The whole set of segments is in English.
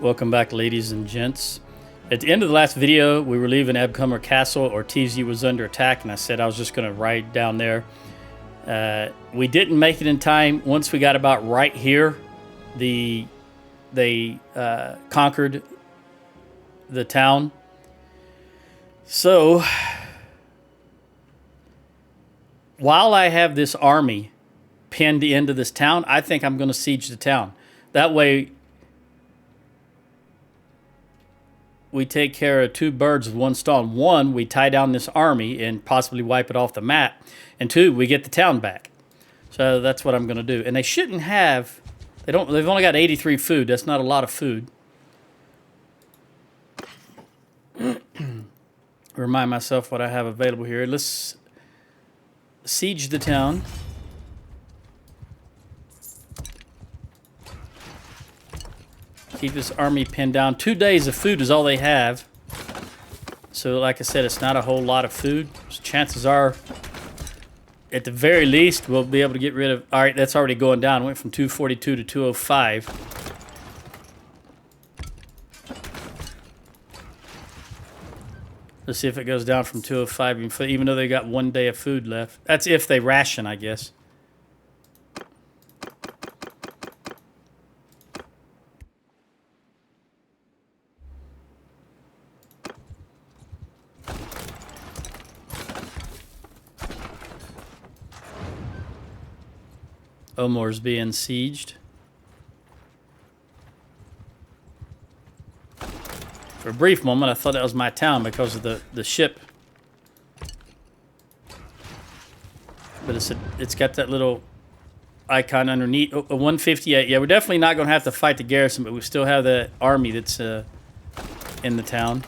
Welcome back, ladies and gents. At the end of the last video, we were leaving Abcomer Castle. Ortiz was under attack, and I said I was just going to ride down there. We didn't make it in time. Once we got about right here, they conquered the town. So, while I have this army pinned into this town, I think I'm going to siege the town. That way, we take care of two birds with one stone. One, we tie down this army and possibly wipe it off the map. And two, we get the town back. So that's what I'm going to do. And they shouldn't have... They've only got 83 food. That's not a lot of food. Remind myself what I have available here. Let's siege the town. Keep this army pinned down. 2 days of food is all they have. So like I said, it's not a whole lot of food. So chances are, at the very least, we'll be able to get rid of... All right, that's already going down. It went from 242 to 205. Let's see if it goes down from 205, even though they got 1 day of food left. That's if they ration, I guess. Omor's being sieged. For a brief moment, I thought that was my town because of the ship. But it's got that little icon underneath. Oh, 158. Yeah, we're definitely not going to have to fight the garrison, but we still have the army that's in the town.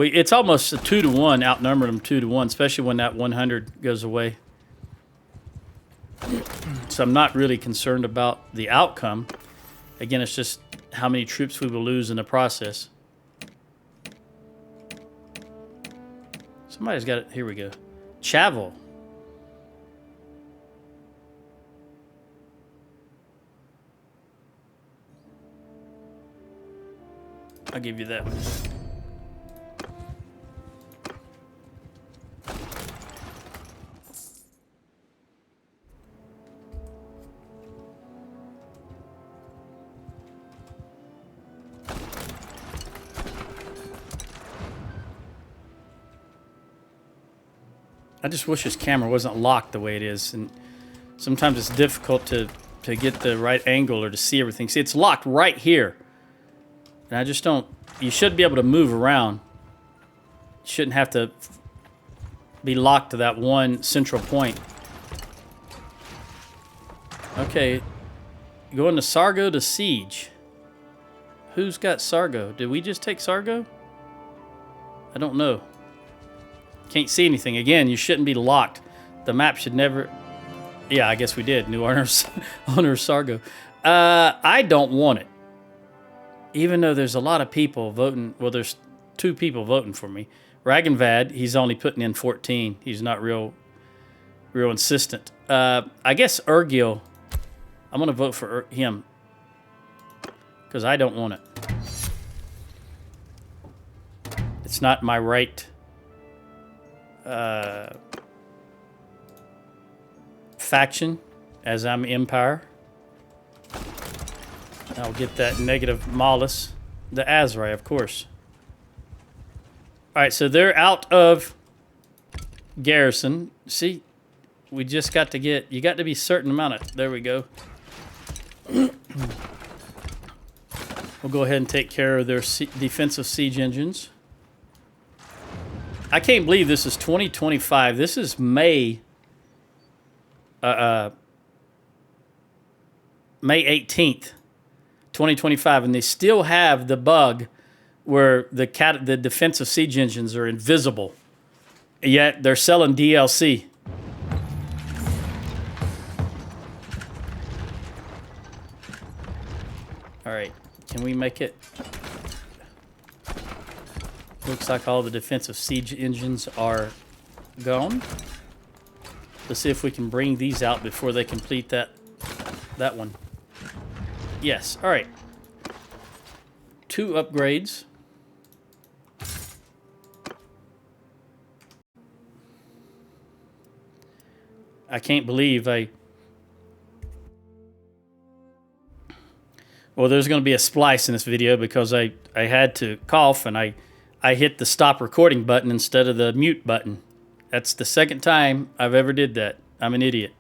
It's almost a 2-to-1, outnumbered them 2-to-1, especially when that 100 goes away. So I'm not really concerned about the outcome. Again, it's just how many troops we will lose in the process. Somebody's got it. Here we go. Chavel. I'll give you that one. I just wish this camera wasn't locked the way it is, and sometimes it's difficult to get the right angle or to see everything. See, it's locked right here, and I just don't... You should be able to move around. You shouldn't have to be locked to that one central point. Okay, going to Sargo to siege. Who's got Sargo? Did we just take Sargo? I don't know. Can't see anything. Again, you shouldn't be locked. The map should never... Yeah, I guess we did. New owners, Sargo. I don't want it. Even though there's a lot of people voting... Well, there's 2 people voting for me. Ragenvad, he's only putting in 14. He's not real insistent. I guess Urgil, I'm going to vote for him. Because I don't want it. It's not my right... faction, as I'm Empire. I'll get that negative malus. The Azrai, of course. Alright, so they're out of garrison. See, we just got to get... You got to be certain amount of... There we go. We'll go ahead and take care of their defensive siege engines. I can't believe this is 2025. This is May 18th, 2025, and they still have the bug where the defensive siege engines are invisible. Yet they're selling DLC. All right, can we make it? Looks like all the defensive siege engines are gone. Let's see if we can bring these out before they complete that that one. Yes, alright. 2 upgrades. I can't believe well, there's going to be a splice in this video because I had to cough and I hit the stop recording button instead of the mute button. That's the second time I've ever did that. I'm an idiot.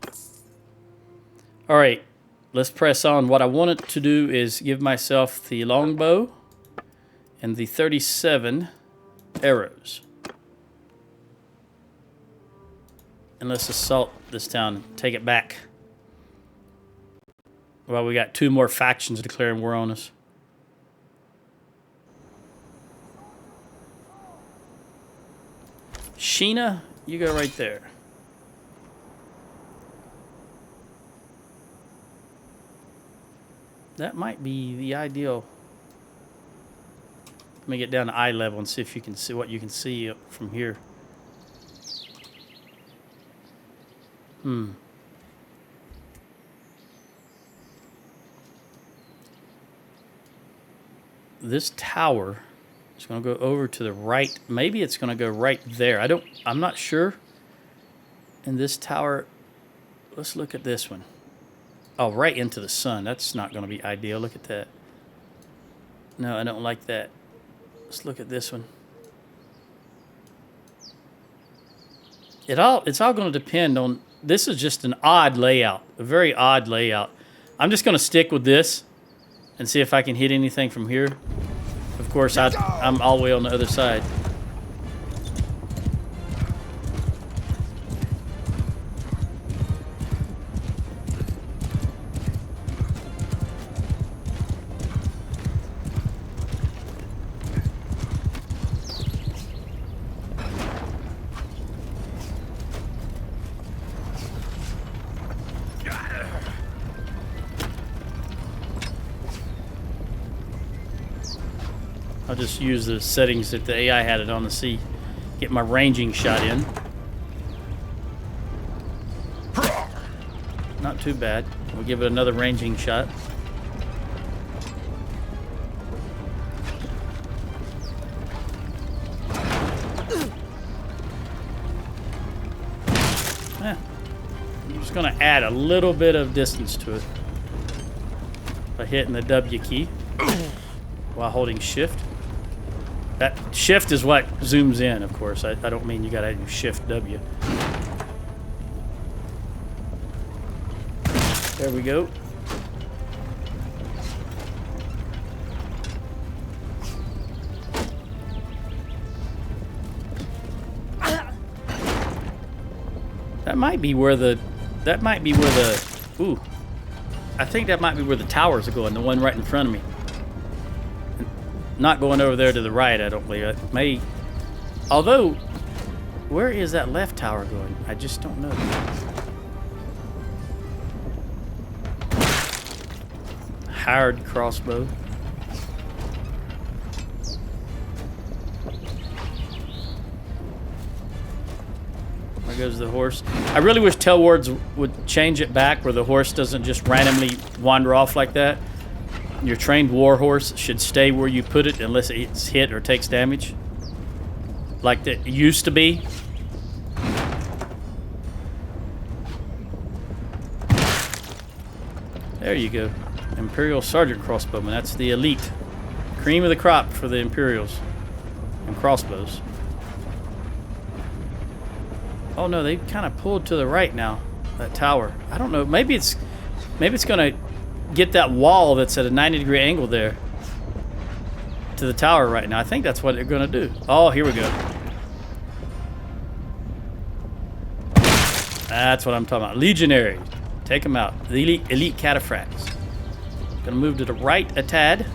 Alright, let's press on. What I wanted to do is give myself the longbow and the 37 arrows. And let's assault this town and take it back. Well, we got 2 more factions declaring war on us. Sheena, you go right there. That might be the ideal. Let me get down to eye level and see if you can see what you can see from here. This tower is going to go over to the right. Maybe it's going to go right there. I'm not sure. And this tower, let's look at this one. Oh, right into the sun. That's not going to be ideal. Look at that. No, I don't like that. Let's look at this one. It's all going to depend on... This is just an odd layout. A very odd layout. I'm just going to stick with this and see if I can hit anything from here. Of course, I'm all the way on the other side. I'll just use the settings that the AI had it on to see, get my ranging shot in. Not too bad. We'll give it another ranging shot. I'm just going to add a little bit of distance to it by hitting the W key while holding shift. That shift is what zooms in, of course. I don't mean you gotta use shift W. There we go. That might be where the... Ooh. I think that might be where the towers are going, the one right in front of me. Not going over there to the right, I don't believe. It may... Although, where is that left tower going? I just don't know. Hired crossbow. There goes the horse. I really wish Tailwards would change it back where the horse doesn't just randomly wander off like that. Your trained war horse should stay where you put it unless it's hit or takes damage. Like that used to be. There you go. Imperial Sergeant Crossbowman. That's the elite. Cream of the crop for the Imperials. And crossbows. Oh no, they kind of pulled to the right now. That tower. I don't know. Maybe it's going to get that wall that's at a 90-degree angle there to the tower right now. I think that's what they're going to do. Oh, here we go. That's what I'm talking about. Legionary. Take them out. The elite cataphracts. Going to move to the right a tad.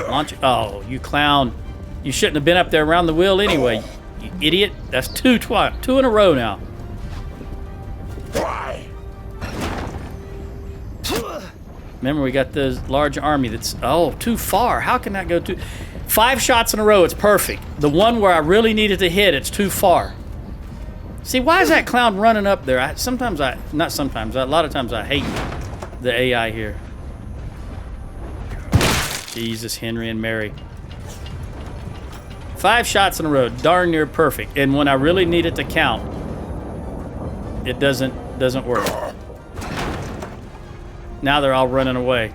Launch. Oh, you clown. You shouldn't have been up there around the wheel anyway. You idiot. That's two in a row now. Remember, we got the large army that's... Oh, too far. How can that go too... 5 shots in a row, it's perfect. The one where I really needed to hit, it's too far. See, why is that clown running up there? A lot of times I hate the AI here. Jesus, Henry and Mary. 5 shots in a row, darn near perfect. And when I really need it to count, it doesn't work. Now they're all running away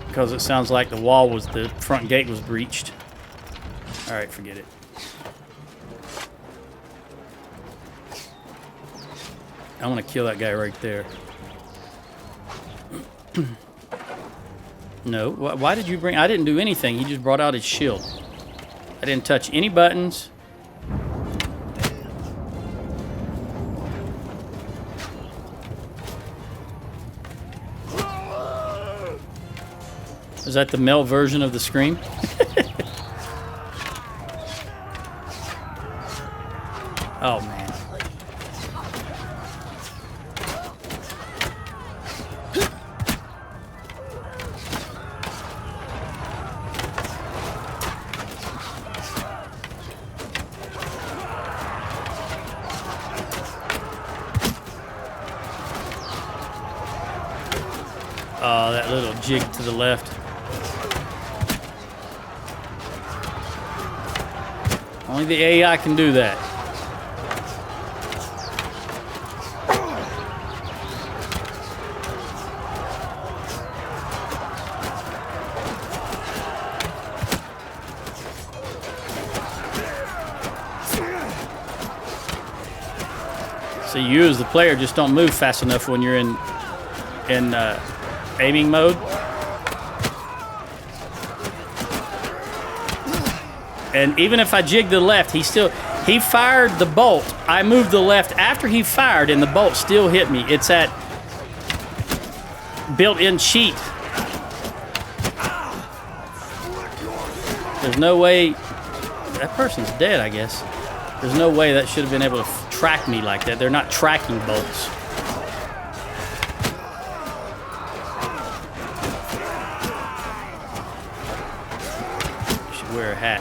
because it sounds like the front gate was breached. All right, forget it. I want to kill that guy right there. No, why did you bring... I didn't do anything. He just brought out his shield. I didn't touch any buttons. Is that the male version of the scream? Oh, man. Oh, that little jig to the left. Only the AI can do that. So you as the player just don't move fast enough when you're in aiming mode. And even if I jig to the left, he fired the bolt. I moved the left after he fired and the bolt still hit me. It's that built-in cheat. There's no way... That person's dead, I guess. There's no way that should have been able to track me like that. They're not tracking bolts. Should wear a hat.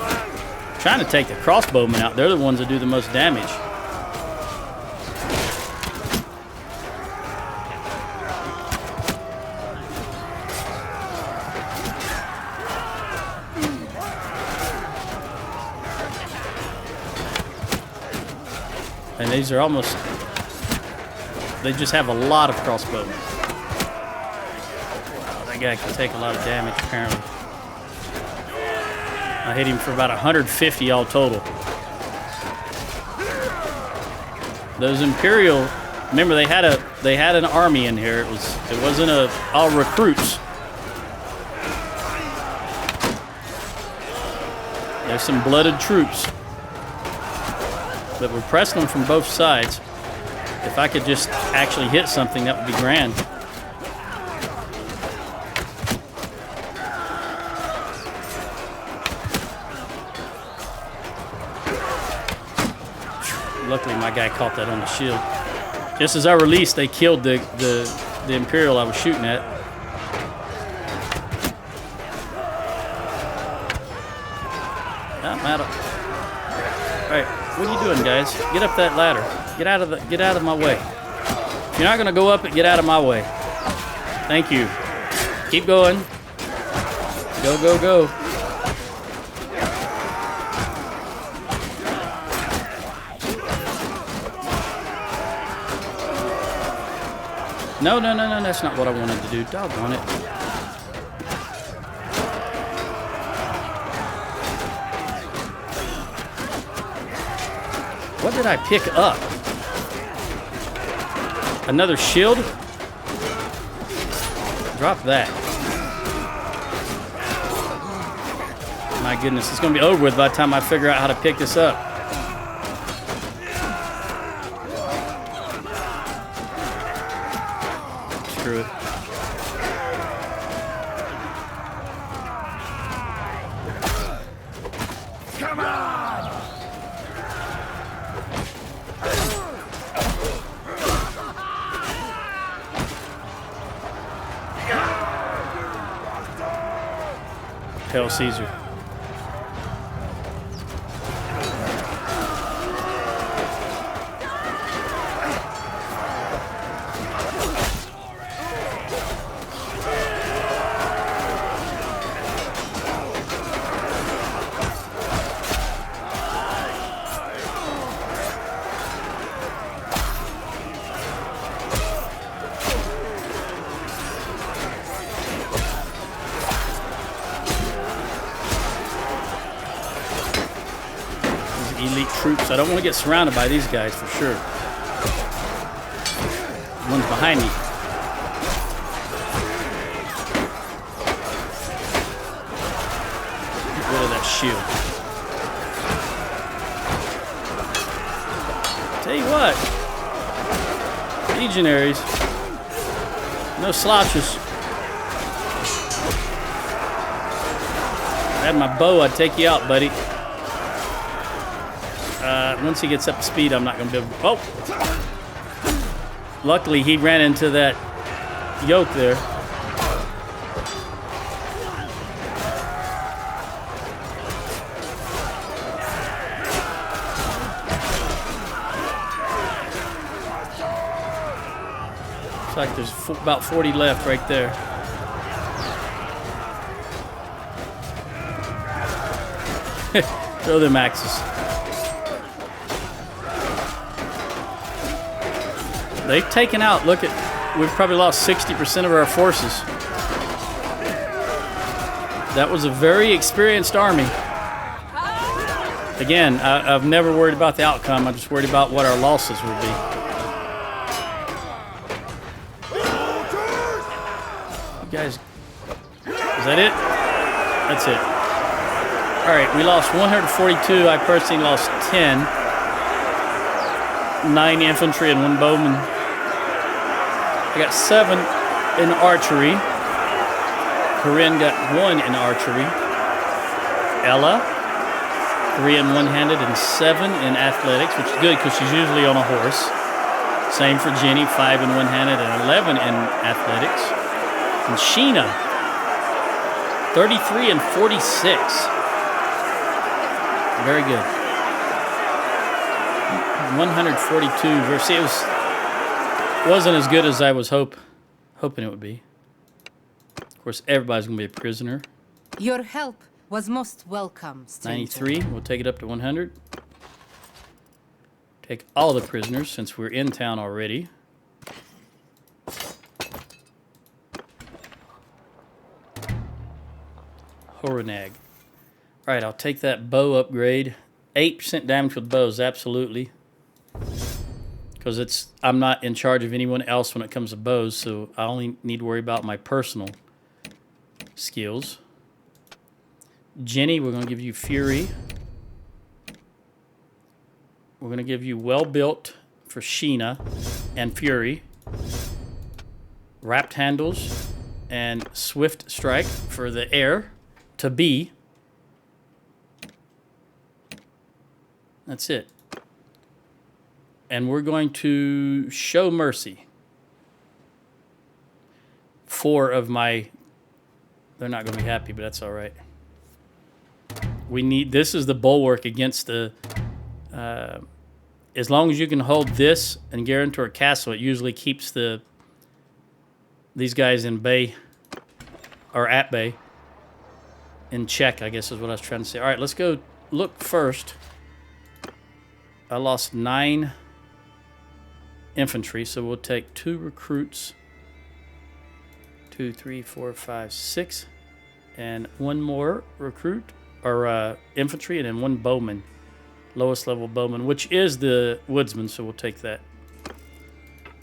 I'm trying to take the crossbowmen out. They're the ones that do the most damage. And these are almost... They just have a lot of crossbowmen. Wow, that guy can take a lot of damage, apparently. I hit him for about 150 all total. Those Imperial... Remember, they had an army in here. It wasn't all recruits. There's some blooded troops. But we're pressing them from both sides. If I could just actually hit something, that would be grand. Luckily, my guy caught that on the shield. Just as I released, they killed the Imperial I was shooting at. I'm out of... All right. What are you doing, guys? Get up that ladder. Get out of my way. If you're not gonna go up it, get out of my way. Thank you. Keep going. Go, go, go. No, that's not what I wanted to do. Doggone it. What did I pick up? Another shield? Drop that. My goodness, it's going to be over with by the time I figure out how to pick this up. Screw it. Come on! Hail Caesar. troops. I don't want to get surrounded by these guys for sure. One's behind me. Get rid of that shield. Tell you what. Legionaries. No slouches. If I had my bow, I'd take you out, buddy. Once he gets up to speed, I'm not going to be able to... Oh! Luckily, he ran into that yoke there. Looks like there's about 40 left right there. Throw them axes. They've taken out, look at, we've probably lost 60% of our forces. That was a very experienced army. Again, I've never worried about the outcome. I'm just worried about what our losses would be. You guys, is that it? That's it. All right, we lost 142. I personally lost 10. 9 infantry and 1 bowman. I got 7 in archery. Corinne got 1 in archery. Ella, 3 in one-handed and 7 in athletics, which is good because she's usually on a horse. Same for Jenny, 5 in one-handed and 11 in athletics. And Sheena, 33 and 46. Very good. 142 versus it wasn't as good as I was hoping it would be. Of course, everybody's gonna be a prisoner. Your help was most welcome, stranger. 93. We'll take it up to 100. Take all the prisoners since we're in town already. Horonag. All right, I'll take that bow upgrade. 8% damage with bows, absolutely. Because I'm not in charge of anyone else when it comes to bows, so I only need to worry about my personal skills. Jenny, we're going to give you Fury. We're going to give you Well-Built for Sheena and Fury. Wrapped Handles and Swift Strike for the air to B. That's it. And we're going to Show Mercy. 4 of my... They're not going to be happy, but that's all right. We need... This is the bulwark against the... as long as you can hold this and guarantee a castle, it usually keeps these guys in bay, or at bay, in check, I guess is what I was trying to say. All right, let's go look first. I lost 9 infantry, so we'll take 2 recruits. 2, 3, 4, 5, 6. And 1 more recruit, or infantry, and then 1 bowman. Lowest level bowman, which is the woodsman, so we'll take that. All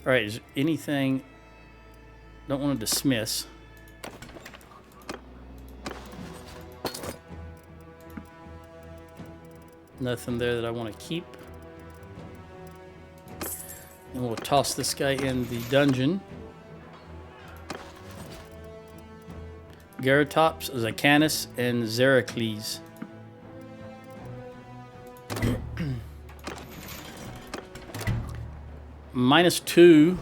right, is there anything... Don't want to dismiss. Nothing there that I want to keep. And we'll toss this guy in the dungeon. Garatops, Zycanus, and Xeracles. -2.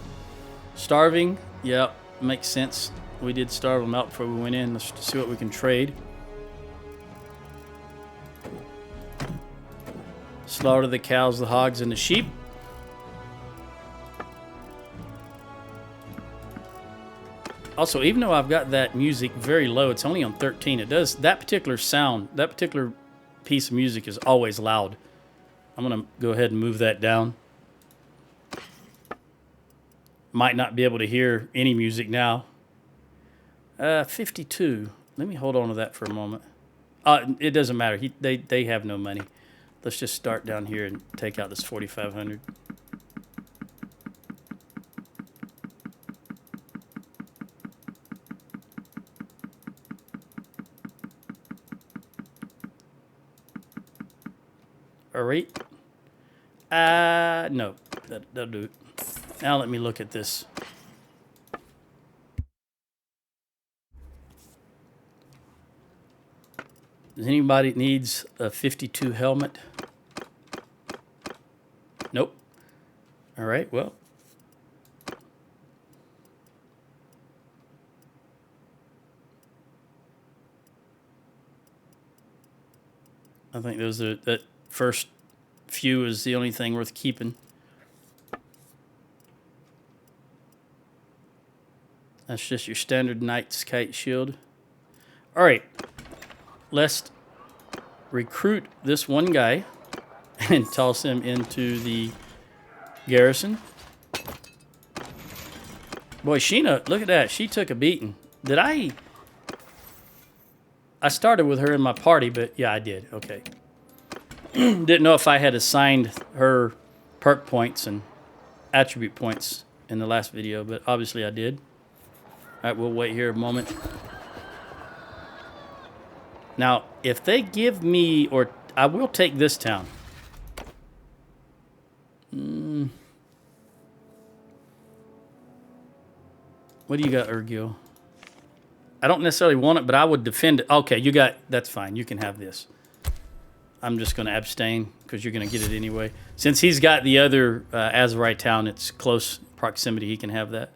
Starving. Yep, makes sense. We did starve them out before we went in. Let's see what we can trade. Slaughter the cows, the hogs, and the sheep. Also, even though I've got that music very low, it's only on 13. It does, that particular sound, that particular piece of music is always loud. I'm going to go ahead and move that down. Might not be able to hear any music now. 52. Let me hold on to that for a moment. It doesn't matter. They have no money. Let's just start down here and take out this 4,500. All right. No, that'll do it. Now let me look at this. Does anybody needs a 52 helmet? Nope. All right, well. I think that first few is the only thing worth keeping. That's just your standard knight's kite shield. All right. Let's recruit this one guy and toss him into the garrison. Boy, Sheena, look at that. She took a beating. Did I started with her in my party, but yeah, I did. Okay. Didn't know if I had assigned her perk points and attribute points in the last video, but obviously I did. All right, we'll wait here a moment. Now, if they give me, or I will take this town. What do you got, Urgil? I don't necessarily want it, but I would defend it. Okay, you got, that's fine. You can have this. I'm just going to abstain because you're going to get it anyway. Since he's got the other Azerite town, it's close proximity. He can have that.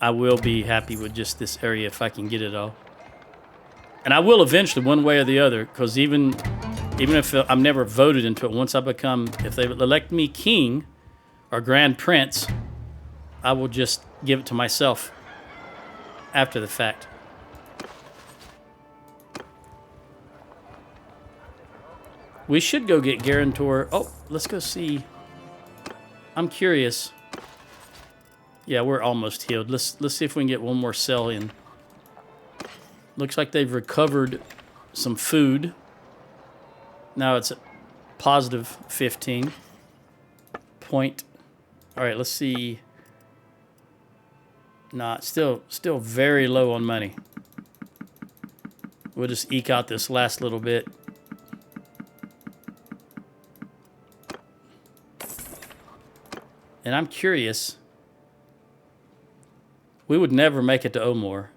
I will be happy with just this area if I can get it all. And I will eventually, one way or the other, because even if I'm never voted into it, once I become, if they elect me king or grand prince, I will just give it to myself after the fact. We should go get Guarantor. Oh, let's go see. I'm curious. Yeah, we're almost healed. Let's see if we can get one more cell in. Looks like they've recovered some food. Now it's at positive 15 point. All right, let's see. Nah, still very low on money. We'll just eke out this last little bit. And I'm curious. We would never make it to Omor.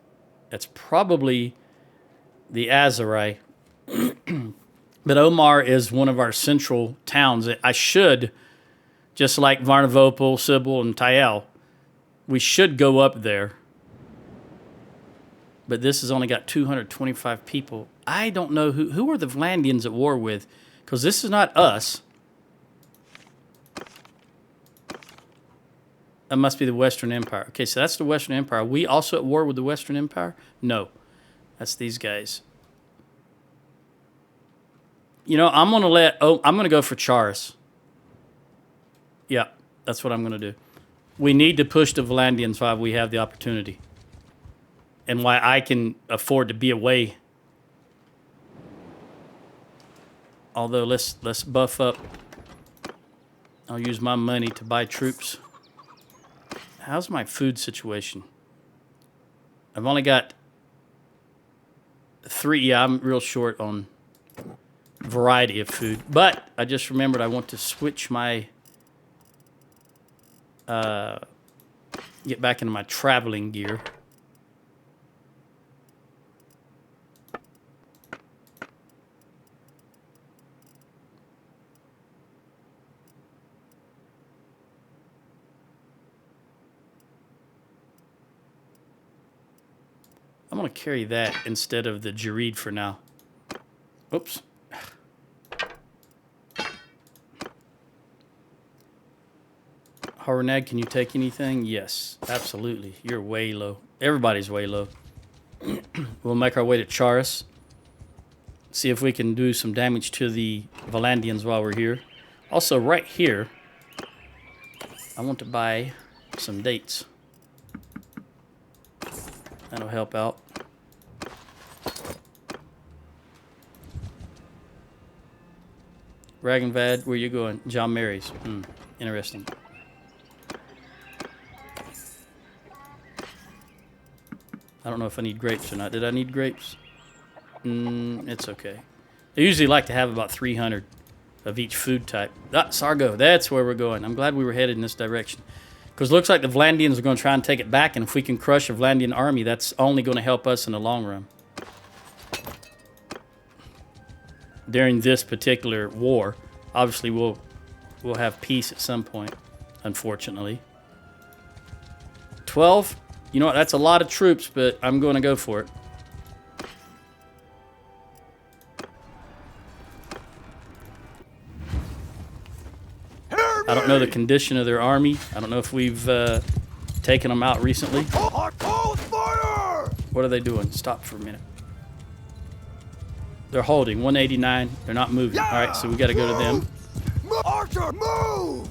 It's probably the Azari. But Omar is one of our central towns. I should, just like Varnavopol, Sybil, and Tayel, we should go up there. But this has only got 225 people. I don't know who are the Vlandians at war with, because this is not us. That must be the Western Empire. Okay, so that's the Western Empire. Are we also at war with the Western Empire? No. That's these guys. You know, I'm going to go for Charis. Yeah, that's what I'm going to do. We need to push the Vlandians while we have the opportunity. And why I can afford to be away. Although, let's buff up. I'll use my money to buy troops. How's my food situation? I've only got 3. Yeah, I'm real short on variety of food. But I just remembered I want to switch my... get back into my traveling gear. I'm going to carry that instead of the Gird for now. Oops. Harnag, can you take anything? Yes, absolutely. You're way low. Everybody's way low. We'll make our way to Charis. See if we can do some damage to the Valandians while we're here. Also, right here, I want to buy some dates. That'll help out. Ragenvad, where you going? John Mary's. Interesting. I don't know if I need grapes or not. Did I need grapes? It's okay. I usually like to have about 300 of each food type. Ah, Sargo, that's where we're going. I'm glad we were headed in this direction. Because it looks like the Vlandians are going to try and take it back, and if we can crush a Vlandian army, that's only going to help us in the long run. During this particular war, obviously we'll have peace at some point, unfortunately. 12? You know what, that's a lot of troops, but I'm going to go for it. I don't know the condition of their army. I don't know if we've taken them out recently. What are they doing? Stop for a minute. They're holding 189. They're not moving. All right, so we got to go to them. Archer, move!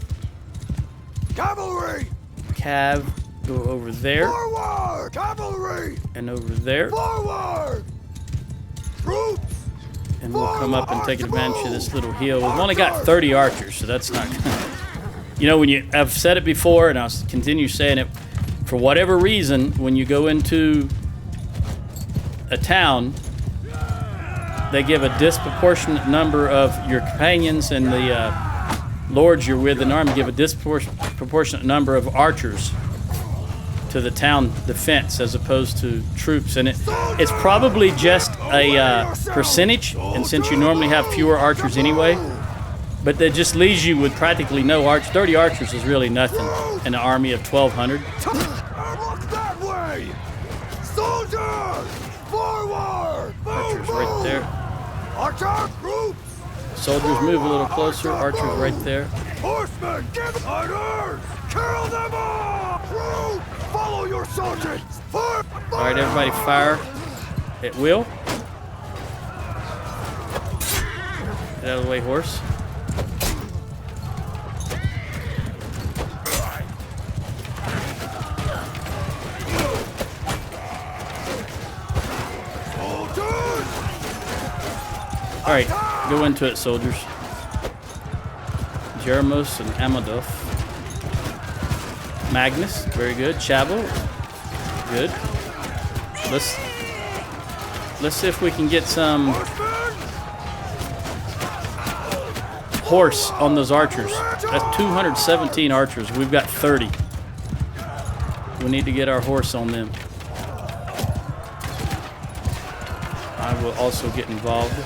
Cavalry! Cav, go over there. Forward! Cavalry! And over there. Forward! Troops! And we'll come up and take advantage of this little hill. We've only got 30 archers, so that's not... You know, I've said it before, and I'll continue saying it. For whatever reason, when you go into a town, they give a disproportionate number of your companions and the lords you're with in the army give a disproportionate number of archers to the town defense as opposed to troops. And it's probably just a percentage, and since you normally have fewer archers anyway, but that just leaves you with practically no archers. 30 archers is really nothing in an army of 1,200. Look that way! Soldiers! Forward! Archers right there. Archer groups! Soldiers move a little closer. Archers right there. Horsemen! Give fighters! Kill them all! Troops! Follow your sergeants! Fire! All right, everybody fire at will. Get out of the way, horse. All right, go into it, soldiers. Jeremos and Amadolf. Magnus, very good. Chabo, good. Let's see if we can get some horse on those archers. That's 217 archers. We've got 30. We need to get our horse on them. I will also get involved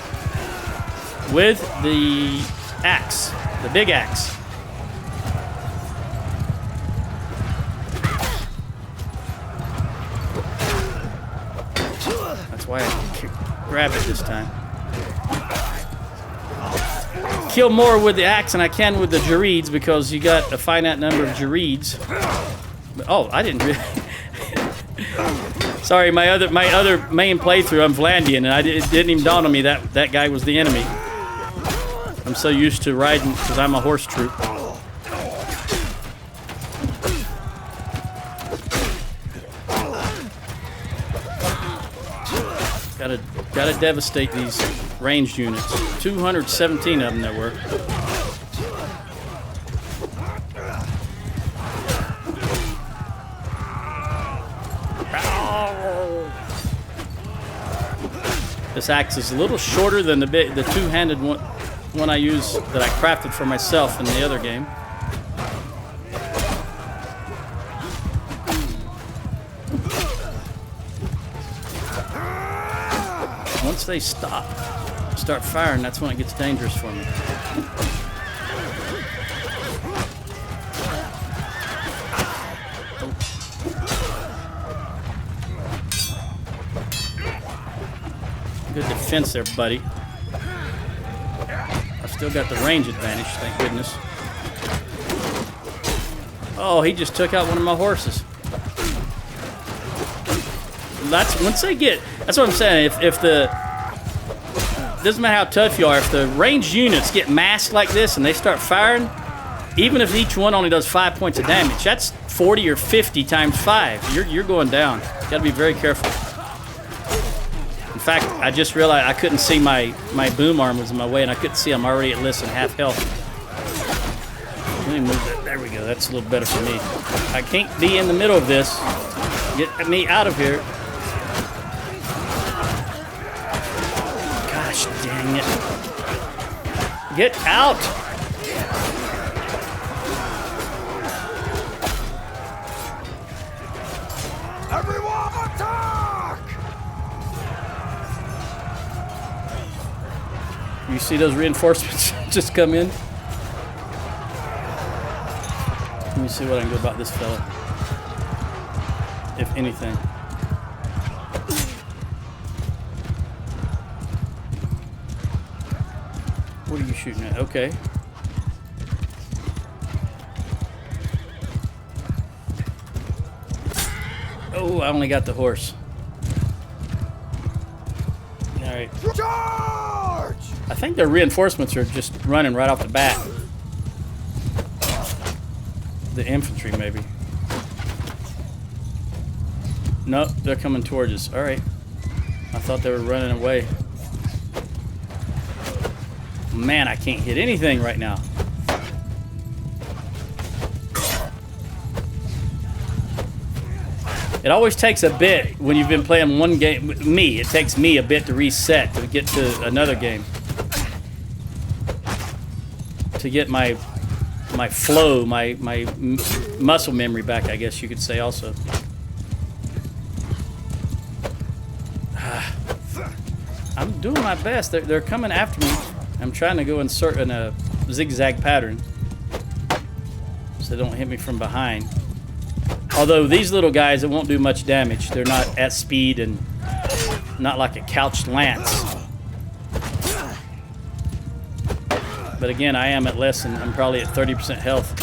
with the axe, the big axe. That's why I grab it this time. Kill more with the axe than I can with the Girds because you got a finite number of Girds. Oh, I didn't really. Sorry, my other main playthrough, I'm Vlandian, and it didn't even dawn on me that guy was the enemy. I'm so used to riding because I'm a horse troop. Gotta devastate these ranged units. 217 of them there were. This axe is a little shorter than the two-handed one I use that I crafted for myself in the other game. Once they start firing, that's when it gets dangerous for me. Good defense there, buddy. I've still got the range advantage, thank goodness. Oh, he just took out one of my horses. That's what I'm saying. If the doesn't matter how tough you are, if the ranged units get massed like this and they start firing, even if each one only does 5 points of damage, that's 40 or 50 times 5. You're going down. You got to be very careful. And fact, I just realized I couldn't see my boom arm was in my way, and I couldn't see I'm already at less than half health. Let me move that. There we go. That's a little better for me. I can't be in the middle of this. Get me out of here. Gosh dang it. Get out. Everyone attack! You see those reinforcements just come in? Let me see what I can do about this fella. If anything. What are you shooting at? Okay. Oh, I only got the horse. Alright. Charge! I think their reinforcements are just running right off the bat. The infantry, maybe. Nope, they're coming towards us. Alright. I thought they were running away. Man, I can't hit anything right now. It always takes a bit when you've been playing one game. It takes me a bit to reset to get to another game. To get my flow, my muscle memory back, I guess you could say also. I'm doing my best. They're coming after me. I'm trying to go in a zigzag pattern so they don't hit me from behind. Although these little guys, it won't do much damage. They're not at speed and not like a couched lance. But again, I am at less than, I'm probably at 30% health.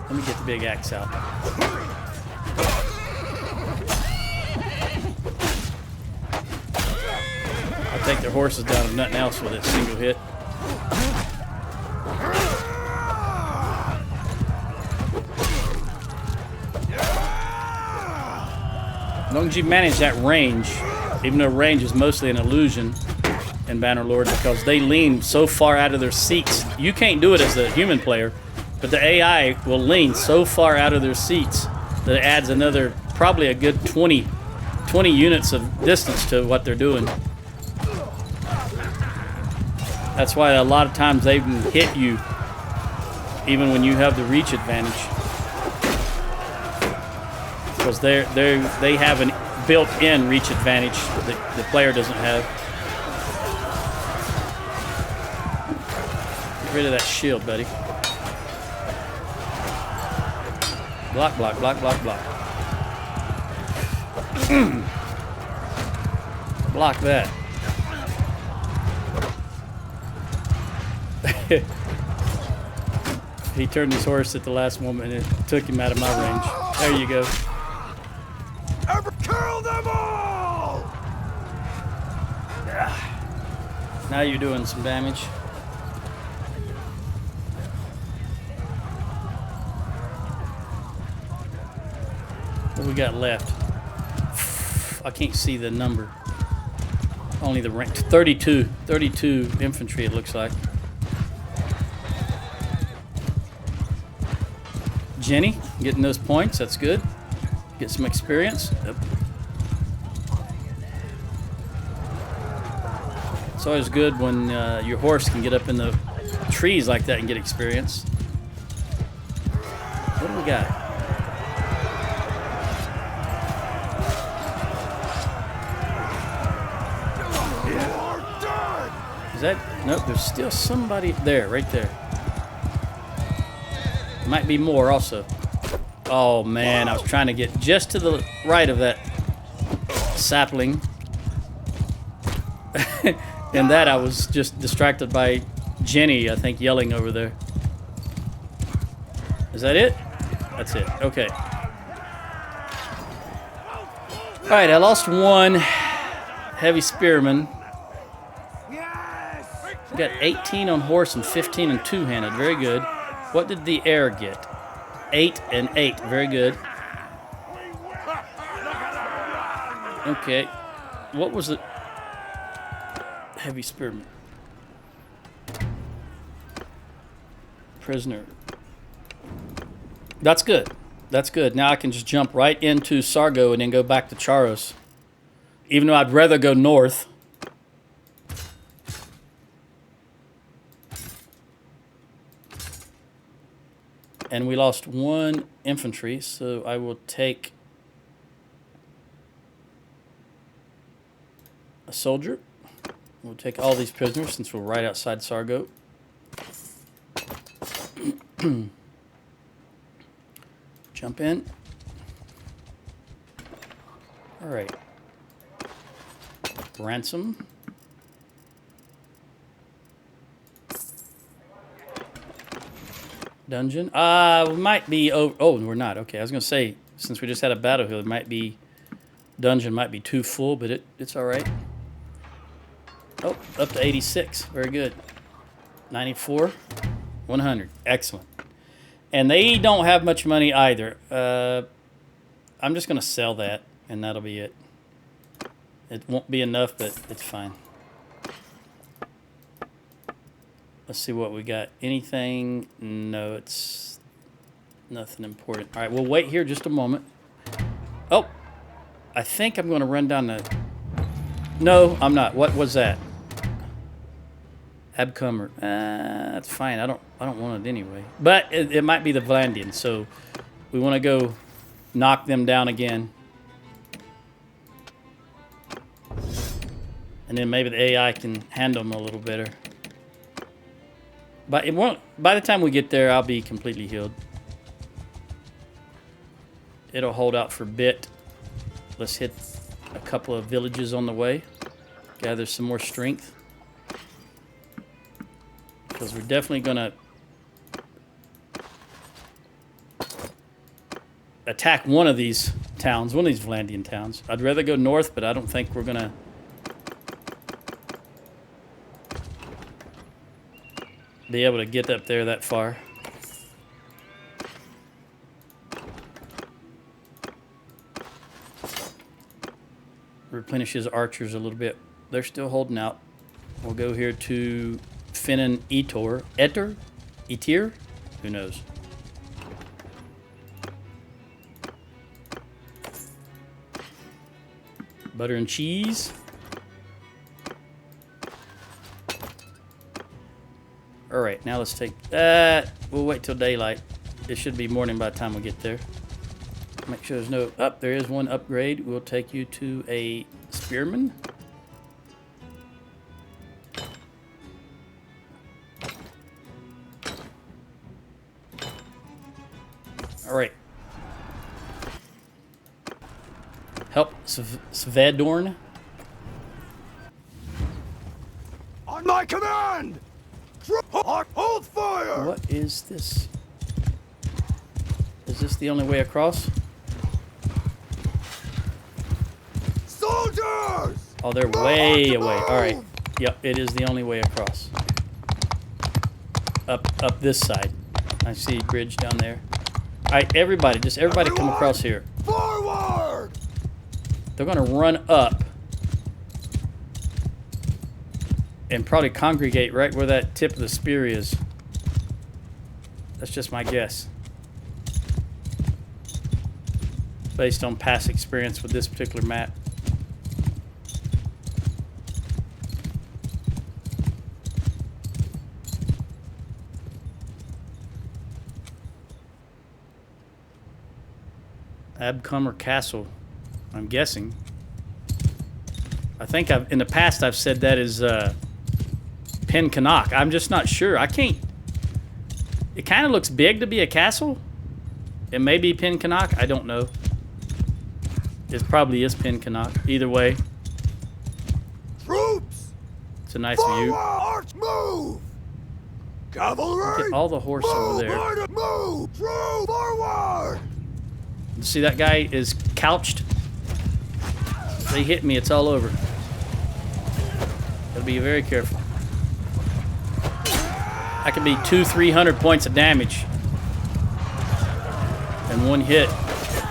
Let me get the big axe out. I'll take their horses down if nothing else with a single hit. As long as you manage that range, even though range is mostly an illusion in Bannerlord because they lean so far out of their seats. You can't do it as a human player, but the AI will lean so far out of their seats that it adds another, probably a good 20 units of distance to what they're doing. That's why a lot of times they can hit you even when you have the reach advantage. Because they have a built-in reach advantage that the player doesn't have. Get rid of that shield, buddy. Block, block, block, block, block. Block that. He turned his horse at the last moment and it took him out of my range. There you go. Kill them all! Now you're doing some damage. What do we got left? I can't see the number. Only the rank. 32 infantry, it looks like. Jenny, getting those points, that's good. Get some experience. Yep. It's always good when your horse can get up in the trees like that and get experience. What do we got? Is that? Nope, there's still somebody there, right there. Might be more also. Oh man, I was trying to get just to the right of that sapling. And that I was just distracted by Jenny, I think, yelling over there. Is that it? That's it. Okay. Alright, I lost one heavy spearman. We got 18 on horse and 15 on two-handed. Very good. What did the heir get? 8 and 8. Very good. Okay. What was it? Heavy spearman. Prisoner. That's good. That's good. Now I can just jump right into Sargo and then go back to Charos. Even though I'd rather go north. And we lost 1 infantry, so I will take a soldier. We'll take all these prisoners since we're right outside Sargo. Jump in. All right. Ransom. Dungeon. We might be. Oh, we're not. Okay, I was gonna say since we just had a battle here, it might be. Dungeon might be too full, but it's all right. Oh, up to 86. Very good. 94. 100. Excellent. And they don't have much money either. I'm just going to sell that, and that'll be it. It won't be enough, but it's fine. Let's see what we got. Anything? No, it's nothing important. All right, we'll wait here just a moment. Oh, I think I'm going to run down the... No, I'm not. What was that? Abcomer. That's fine. I don't want it anyway. But it might be the Vlandians, so we want to go knock them down again. And then maybe the AI can handle them a little better. But it won't. By the time we get there, I'll be completely healed. It'll hold out for a bit. Let's hit a couple of villages on the way. Gather some more strength. Because we're definitely going to attack one of these towns, one of these Vlandian towns. I'd rather go north, but I don't think we're going to be able to get up there that far. Replenish his archers a little bit. They're still holding out. We'll go here to Finan Etir? Who knows? Butter and cheese. Alright, now let's take that. We'll wait till daylight. It should be morning by the time we get there. Make sure there's no... Oh, there is one upgrade. We'll take you to a spearman. Alright. Help Svedorn. On my command! Hold fire! What is this? Is this the only way across? Soldiers! Oh, they're way away. Alright. Yep, it is the only way across. Up this side. I see a bridge down there. Alright, everybody come across here. Forward! They're going to run up and probably congregate right where that tip of the spear is. That's just my guess. Based on past experience with this particular map. Abcomer Castle, I'm guessing. I think in the past I've said that is Pen Canuck. I'm just not sure. I can't. It kind of looks big to be a castle. It may be Pen Canuck. I don't know. It probably is Pen Canuck. Either way. Troops! It's a nice Forward! view. Arch move! Cavalry! Get all the horse over there. Move! Troops! Forward! See, that guy is couched. If they hit me, it's all over. Gotta be very careful. I could be 200-300 points of damage in one hit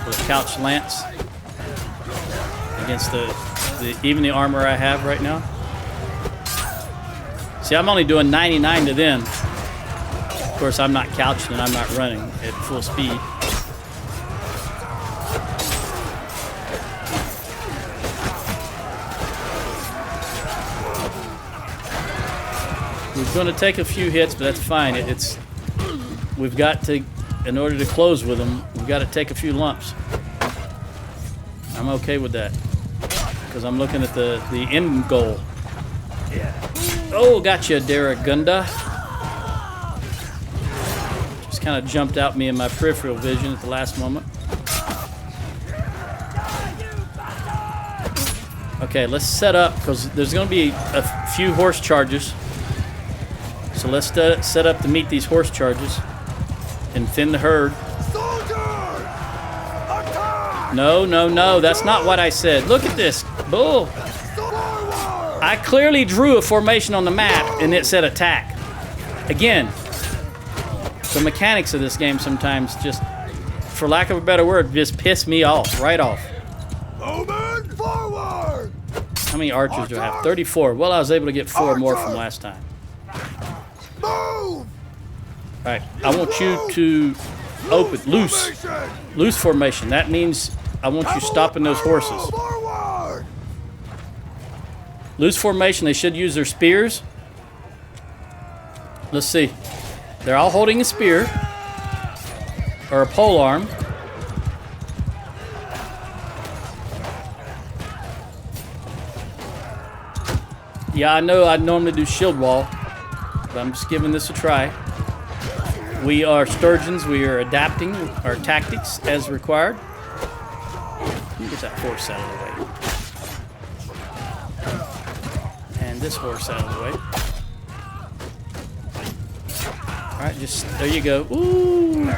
with a couch lance against even the armor I have right now. See, I'm only doing 99 to them. Of course, I'm not couched and I'm not running at full speed. We're going to take a few hits, but that's fine. We've got to, in order to close with them, we've got to take a few lumps. I'm okay with that because I'm looking at the end goal. Oh, gotcha, Daragunda. Just kind of jumped out me in my peripheral vision at the last moment. Okay, let's set up because there's going to be a few horse charges. So let's set up to meet these horse charges and thin the herd. No, no, no, that's not what I said. Look at this. Bull. I clearly drew a formation on the map and it said attack. Again, the mechanics of this game sometimes just, for lack of a better word, just piss me off, right off. Moving forward. How many archers do I have? 34. Well, I was able to get 4 more from last time. Move. All right, I want you to open, loose formation. That means I want you stopping those horses. Forward. Loose formation, they should use their spears. Let's see. They're all holding a spear or a pole arm. Yeah, I know I normally do shield wall, but I'm just giving this a try. We are Sturgians. We are adapting our tactics as required. Let me get that horse out of the way. And this horse out of the way. All right, just there you go. Ooh!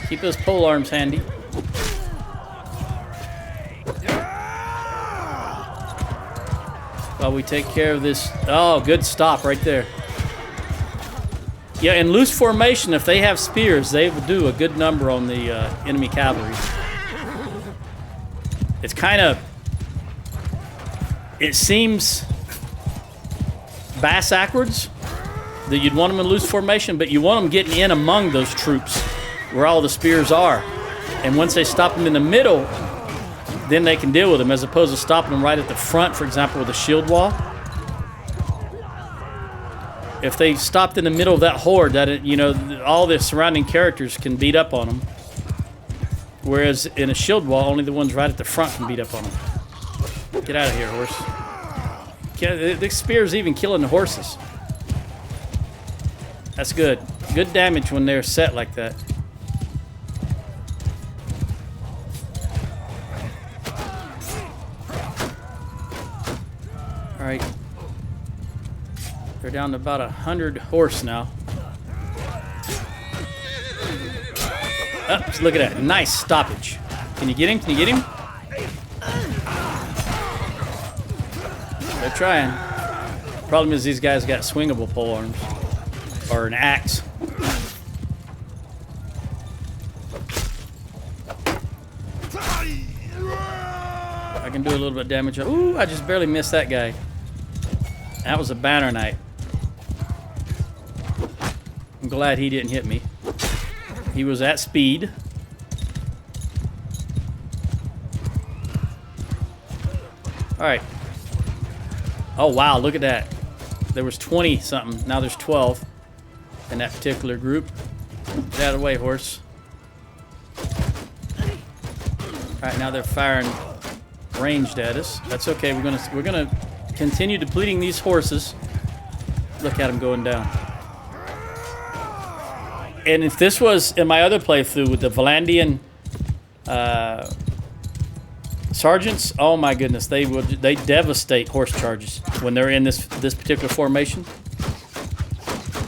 Keep those pole arms handy. While we take care of this. Oh, good stop right there. Yeah, in loose formation, if they have spears, they will do a good number on the enemy cavalry. It's kind of, it seems bass-ackwards that you'd want them in loose formation, but you want them getting in among those troops where all the spears are. And once they stop them in the middle, then they can deal with them, as opposed to stopping them right at the front, for example, with a shield wall. If they stopped in the middle of that horde, all the surrounding characters can beat up on them. Whereas in a shield wall, only the ones right at the front can beat up on them. Get out of here, horse. The spear's even killing the horses. That's good. Good damage when they're set like that. All right. They're down to about 100 horse now. Oh, look at that. Nice stoppage. Can you get him? Can you get him? They're trying. Problem is these guys got swingable pole arms. Or an axe. I can do a little bit of damage. Ooh, I just barely missed that guy. That was a banner knight. I'm glad he didn't hit me. He was at speed. All right. Oh, wow, look at that. There was 20 something. Now there's 12 in that particular group. Get out of the way, horse. All right, now they're firing ranged at us. That's okay. We're gonna continue depleting these horses. Look at them going down. And if this was in my other playthrough with the Valandian sergeants, oh my goodness, they devastate horse charges when they're in this particular formation.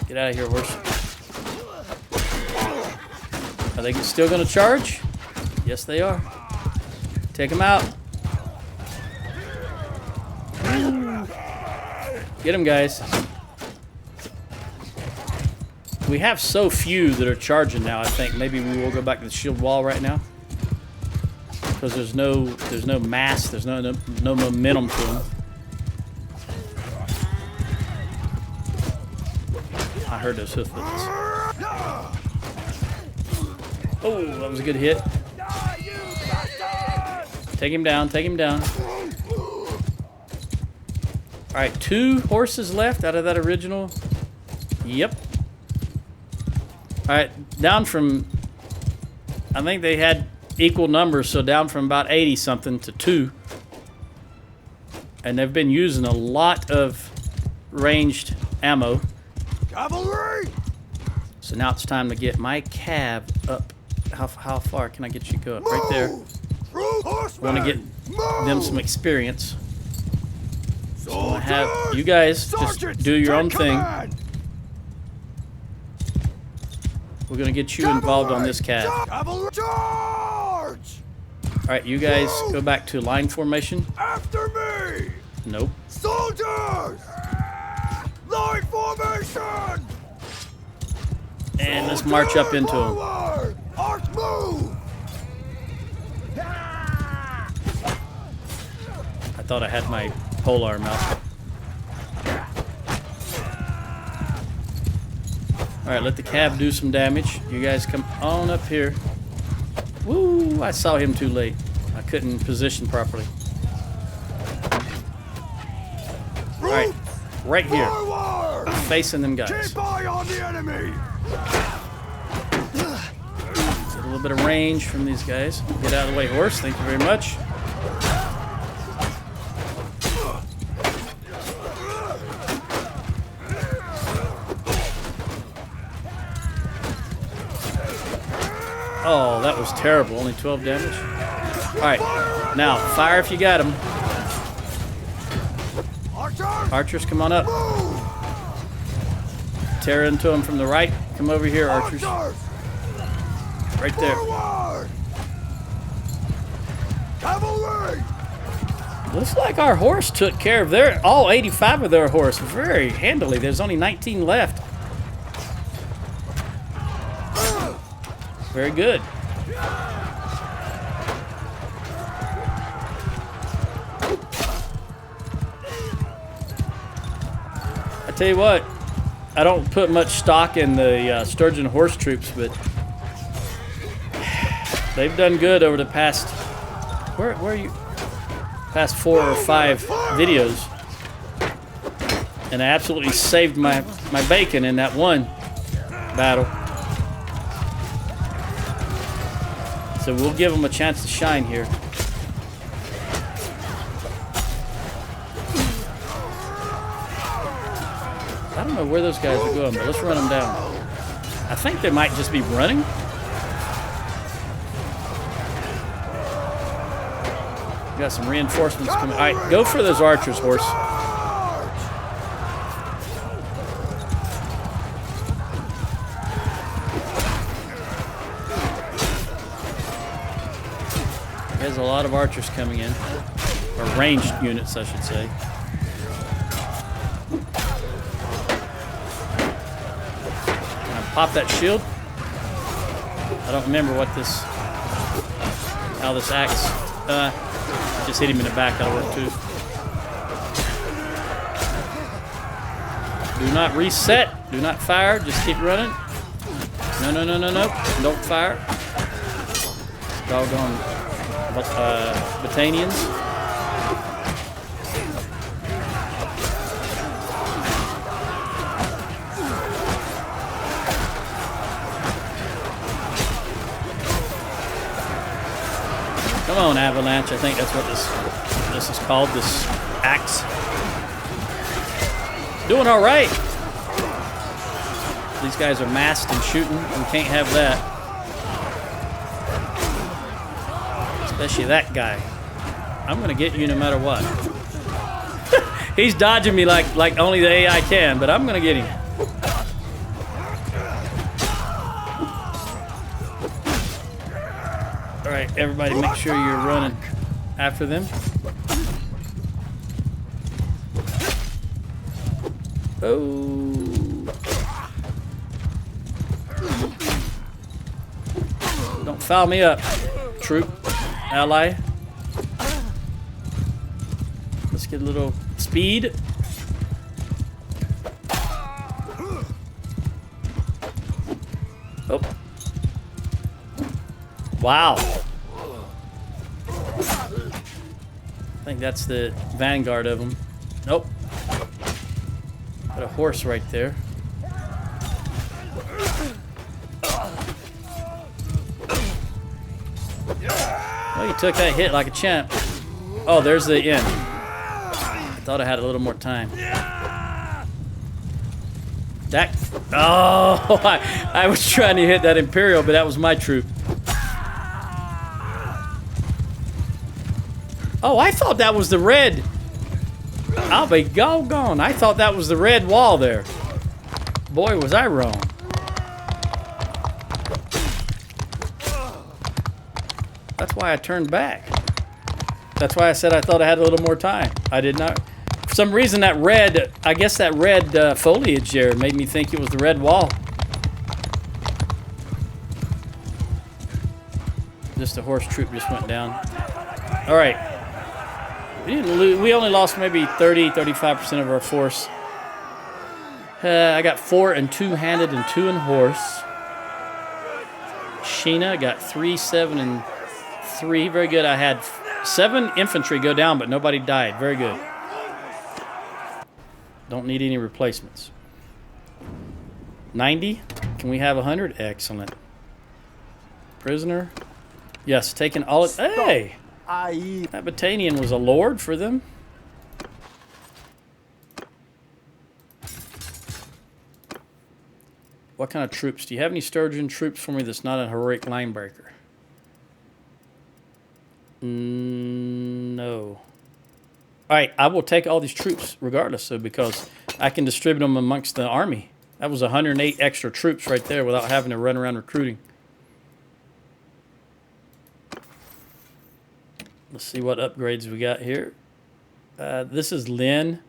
Get out of here, horse. Are they still going to charge? Yes, they are. Take them out. Get them, guys. We have so few that are charging now. I think maybe we will go back to the shield wall right now because there's no mass, there's no momentum to them. I heard those hoofbeats. Oh, that was a good hit. Take him down, take him down. Alright, 2 horses left out of that original. Yep. Alright, down from... I think they had equal numbers, so down from about 80-something to 2. And they've been using a lot of ranged ammo. Cavalry! So now it's time to get my cav up. How far can I get you to go up? Right there. I want to get them some experience. So I'm gonna have you guys just do your own thing. We're gonna get you involved on this cav. Alright, you guys go back to line formation. After me! Nope. Soldiers! Line formation! And let's march up into them. Arch move! I thought I had my polearm out. Alright, let the cab do some damage. You guys come on up here. Woo! I saw him too late. I couldn't position properly. Alright, right here. Facing them guys. Keep eye on the enemy! Get a little bit of range from these guys. Get out of the way, horse. Thank you very much. Oh, that was terrible. Only 12 damage. Alright, now fire if you got them. Archers, come on up. Tear into them from the right. Come over here, archers. Right there. Cavalry! Looks like our horse took care of all 85 of their horse very handily. There's only 19 left. Very good. I tell you what, I don't put much stock in the Sturgian horse troops, but they've done good over the past, where are you? Past 4 or 5 videos. And I absolutely saved my bacon in that one battle. So we'll give them a chance to shine here. I don't know where those guys are going, but let's run them down. I think they might just be running. We got some reinforcements coming. All right, go for those archers, horse. There's a lot of archers coming in, or ranged units, I should say. Pop that shield. I don't remember how this axe. Just hit him in the back. That'll work too. Do not reset. Do not fire. Just keep running. No. Don't fire. Doggone Battanians. Come on, Avalanche. I think that's what this is called, this axe. Doing all right. These guys are masked and shooting. We can't have that. Especially that guy. I'm going to get you no matter what. He's dodging me like only the AI can, but I'm going to get him. All right, everybody make sure you're running after them. Oh. foul me up, troop, ally. Let's get a little speed. Oh. Wow. I think that's the vanguard of them. Nope. Got a horse right there. Well, you took that hit like a champ. Oh, there's the end. I thought I had a little more time. That. Oh, I was trying to hit that Imperial, but that was my troop. Oh, I thought that was the red. I'll be gone. I thought that was the red wall there. Boy, was I wrong. That's why I turned back. That's why I said I thought I had a little more time. I did not. For some reason, that red, I guess that red foliage there made me think it was the red wall. Just a horse troop just went down. All right. We didn't lose. We only lost maybe 35% of our force. I got 4 in two-handed and 2 in horse. Sheena got 3, 7, and 3. Very good. I had 7 infantry go down, but nobody died. Very good. Don't need any replacements. 90. Can we have 100? Excellent. Prisoner. Yes, taking all it. Hey! That Battanian was a lord for them. What kind of troops? Do you have any Sturgian troops for me that's not a heroic line breaker? No. Alright, I will take all these troops regardless, though, because I can distribute them amongst the army. That was 108 extra troops right there without having to run around recruiting. Let's see what upgrades we got here. This is Lynn.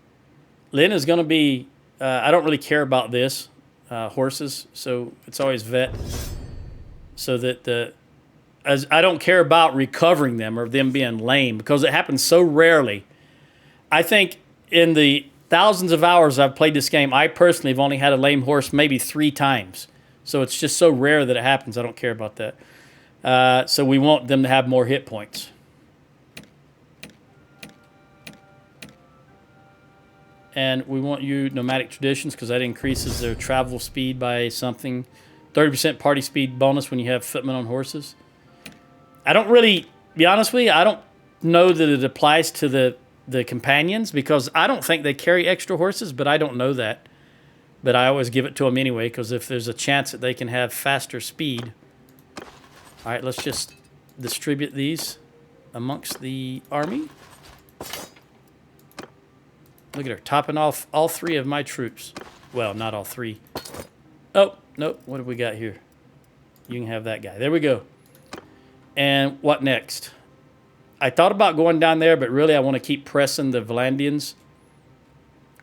Lynn is going to be... I don't really care about this. Horses, so it's always vet. So that as I don't care about recovering them or them being lame, because it happens so rarely. I think in the thousands of hours I've played this game, I personally have only had a lame horse maybe 3 times. So it's just so rare that it happens. I don't care about that. So we want them to have more hit points. And we want you nomadic traditions because that increases their travel speed by something. 30% party speed bonus when you have footmen on horses. I don't really, be honest with you, I don't know that it applies to the companions because I don't think they carry extra horses, but I don't know that. But I always give it to them anyway because if there's a chance that they can have faster speed. All right, let's just distribute these amongst the army. Look at her, topping off all 3 of my troops. Well, not all 3. Oh, nope. What have we got here? You can have that guy. There we go. And what next? I thought about going down there, but really I want to keep pressing the Valandians.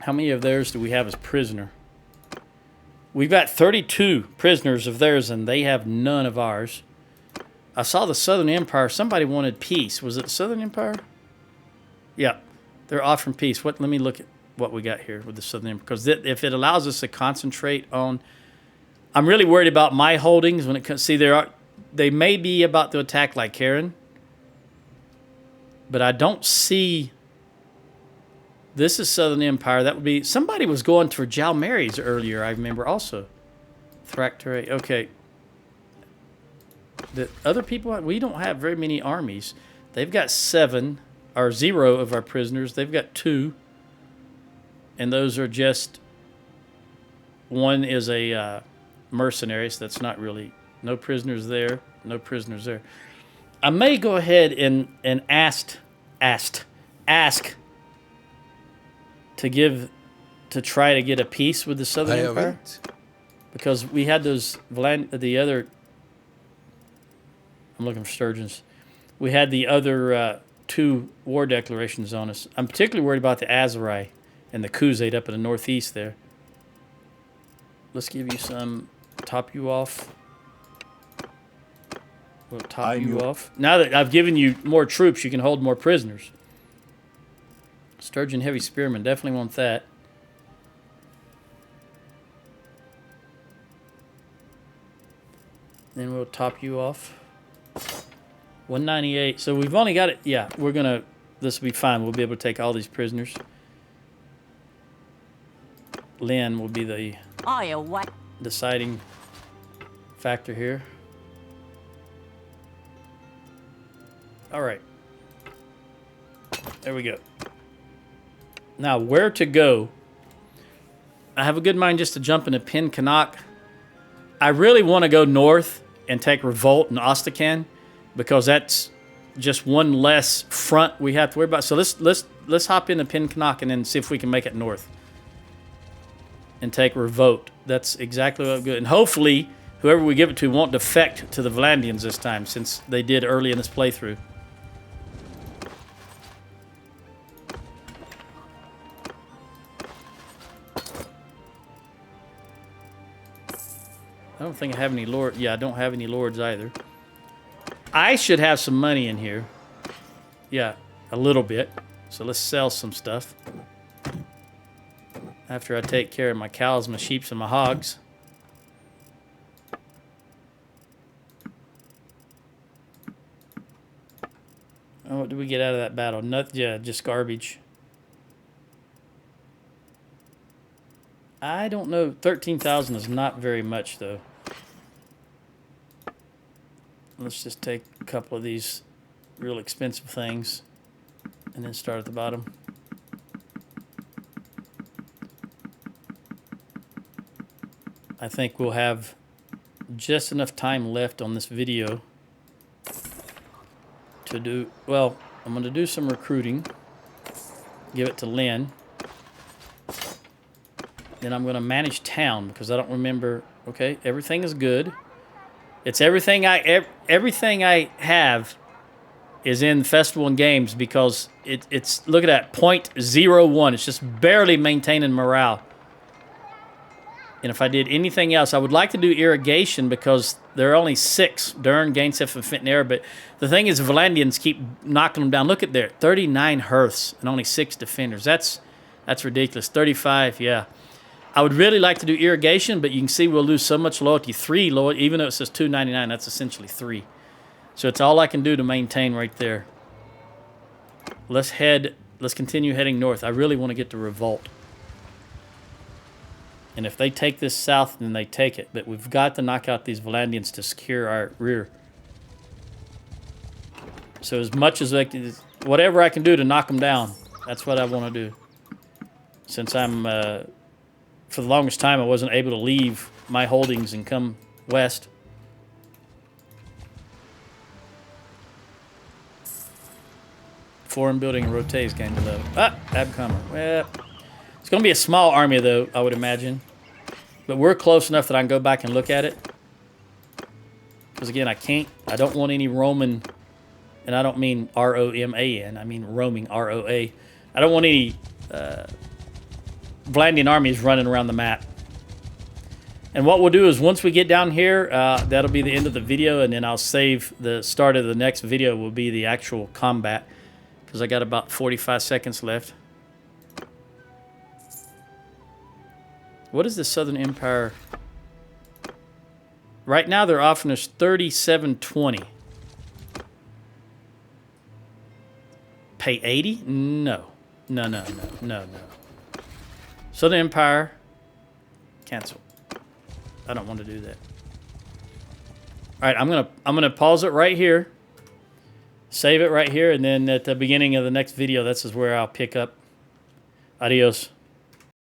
How many of theirs do we have as prisoner? We've got 32 prisoners of theirs, and they have none of ours. I saw the Southern Empire. Somebody wanted peace. Was it Southern Empire? Yeah. They're offering peace. Let me look at what we got here with the Southern Empire. Because if it allows us to concentrate on... I'm really worried about my holdings when it comes... See, they may be about to attack like Karen. But I don't see... This is Southern Empire. That would be... Somebody was going for Jalmaries earlier, I remember also. Thractore. Okay. The other people... We don't have very many armies. They've got 7... Or 0 of our prisoners. They've got 2. And those are just... One is a mercenary, so that's not really... No prisoners there. No prisoners there. I may go ahead and ask to try to get a peace with the Southern Empire. Because we had those... The other... I'm looking for Sturgians. We had the other... 2 war declarations on us. I'm particularly worried about the Azerai and the Khuzait up in the northeast there. Let's give you some, top you off. We'll top you off. Now that I've given you more troops, you can hold more prisoners. Sturgian Heavy Spearmen, definitely want that. Then we'll top you off. 198. So we've only got it. Yeah, we're going to... This will be fine. We'll be able to take all these prisoners. Lynn will be the deciding factor here. All right. There we go. Now, where to go? I have a good mind just to jump into Pin Canuck. I really want to go north and take Revolt and Ostrakhan because that's just one less front we have to worry about. So let's hop into Pin Canuck and then see if we can make it north and take Revolt. That's exactly what I'm good. And hopefully, whoever we give it to won't defect to the Valandians this time, since they did early in this playthrough. I don't think I have any lords. Yeah, I don't have any lords either. I should have some money in here. Yeah, a little bit. So let's sell some stuff. After I take care of my cows, my sheep, and my hogs. Oh, what did we get out of that battle? Nothing. Yeah, just garbage. I don't know. 13,000 is not very much, though. Let's just take a couple of these real expensive things and then start at the bottom. I think we'll have just enough time left on this video to do... Well, I'm going to do some recruiting. Give it to Lynn. Then I'm going to manage town because I don't remember... Okay, everything is good. It's everything I have is in Festival and Games because it's look at that, 0.01. It's just barely maintaining morale. And if I did anything else, I would like to do irrigation because there are only 6. Dern, Gainseth, and Fintnair. But the thing is, Valandians keep knocking them down. Look at there, 39 hearths and only 6 defenders. That's ridiculous. 35, yeah. I would really like to do irrigation, but you can see we'll lose so much loyalty. 3 loyalty, even though it says 299, that's essentially 3. So it's all I can do to maintain right there. Let's continue heading north. I really want to get to Revolt. And if they take this south, then they take it. But we've got to knock out these Valandians to secure our rear. So as much as I can, whatever I can do to knock them down, that's what I want to do. Since I'm... for the longest time, I wasn't able to leave my holdings and come west. Foreign building and rotates gained below. Ah, Abcomer. Well, it's going to be a small army, though, I would imagine. But we're close enough that I can go back and look at it. Because, again, I don't want any Roman, and I don't mean R-O-M-A-N. I mean roaming, R-O-A. I don't want any... Valandian armies running around the map. And what we'll do is once we get down here, that'll be the end of the video, and then I'll save the start of the next video will be the actual combat, because I got about 45 seconds left. What is the Southern Empire? Right now they're offering us 3720. Pay 80? No. No. Southern Empire, cancel. I don't want to do that. All right, I'm gonna pause it right here, save it right here, and then at the beginning of the next video, this is where I'll pick up. Adios.